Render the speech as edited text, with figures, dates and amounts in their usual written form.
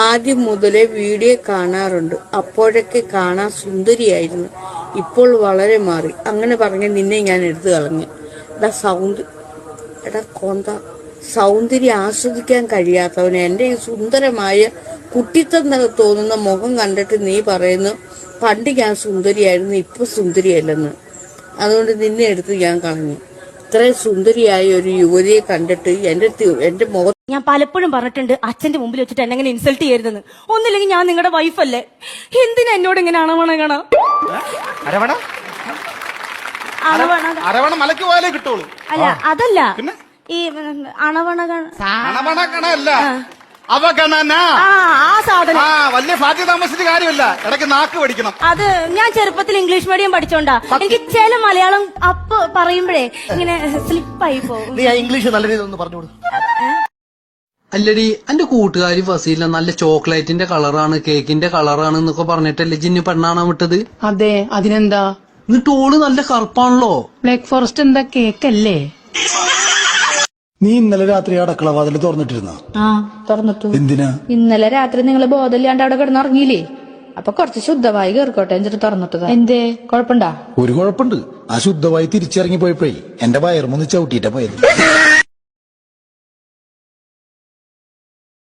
ആദ്യം മുതലേ വീഡിയോ കാണാറുണ്ട്. അപ്പോഴൊക്കെ കാണാൻ സുന്ദരിയായിരുന്നു. ഇപ്പോൾ വളരെ മാറി. അങ്ങനെ പറഞ്ഞ് നിന്നെ ഞാൻ എടുത്തു കളഞ്ഞു. എടാ കോന്ത, സൗന്ദര്യം ആസ്വദിക്കാൻ കഴിയാത്തവന് എന്റെ ഈ സുന്ദരമായ കുട്ടിത്തം തോന്നുന്ന മുഖം കണ്ടിട്ട് നീ പറയുന്നു പണ്ട് ഞാൻ സുന്ദരിയായിരുന്നു, ഇപ്പൊ സുന്ദരിയല്ലെന്ന്. അതുകൊണ്ട് നിന്നെ എടുത്ത് ഞാൻ കളഞ്ഞു. ഇത്രയും സുന്ദരിയായ ഒരു യുവതിയെ കണ്ടിട്ട് എന്റെ മുഖം ഞാൻ പലപ്പോഴും പറഞ്ഞിട്ടുണ്ട് അച്ഛന്റെ മുമ്പിൽ വെച്ചിട്ട് എന്നെ അങ്ങനെ ഇൻസൾട്ട് ചെയ്യരുതെന്ന്. ഒന്നില്ലെങ്കിൽ ഞാൻ നിങ്ങളുടെ വൈഫല്ലേ, എന്തിനാ എന്നോട് ഇങ്ങനെ അണവണ? അരവണ മലയ്ക്ക് പോയാലേ കിട്ടുള്ളൂ. അല്ല അതല്ല, ഈ അണവണ അവഗണന ആ സാധനം വലിയ ഭാഗ്യ താമസിച്ച കാര്യമില്ല. ഇടയ്ക്ക് നാക്ക് പഠിക്കണം. അത് ഞാൻ ചെറുപ്പത്തിൽ ഇംഗ്ലീഷ് മീഡിയം പഠിച്ചോണ്ടാ എനിക്ക് ചില മലയാളം അപ്പ് പറയുമ്പോഴേ ഇങ്ങനെ സ്ലിപ്പായി പോകും. നീ ഇംഗ്ലീഷ് നല്ല രീതിയിൽ ഒന്ന് പറഞ്ഞോളൂ. അല്ലടി, എന്റെ കൂട്ടുകാരി ഫസീല നല്ല ചോക്ലേറ്റിന്റെ കളറാണ്, കേക്കിന്റെ കളറാണ് എന്നൊക്കെ പറഞ്ഞിട്ടല്ലേ ജിന്നു പെണ്ണാണാൻ വിട്ടത്? അതെ, അതിനെന്താ? എന്നിട്ട് ഓള് നല്ല കറുപ്പാണല്ലോ. ബ്ലാക്ക് ഫോറസ്റ്റ് എന്താ കേക്കല്ലേ? നീ ഇന്നലെ രാത്രി അടക്കള വാതിൽ തുറന്നിട്ടിരുന്ന? ആ, തുറന്നിട്ടു. എന്തിനാ? ഇന്നലെ രാത്രി നിങ്ങൾ ബോധമില്ലാണ്ട് അവിടെ കിടന്നുറങ്ങിയില്ലേ? അപ്പൊ കുറച്ച് ശുദ്ധമായി കേറിക്കോട്ടെ എന്നിട്ട് തുറന്നിട്ടതാ. എന്തേ, കുഴപ്പമുണ്ടാ? ഒരു കുഴപ്പമുണ്ട്. ആ ശുദ്ധമായി തിരിച്ചിറങ്ങി പോയപ്പോഴേ എന്റെ വയറുമൊന്ന് ചവിട്ടിയിട്ടാ പോയത്.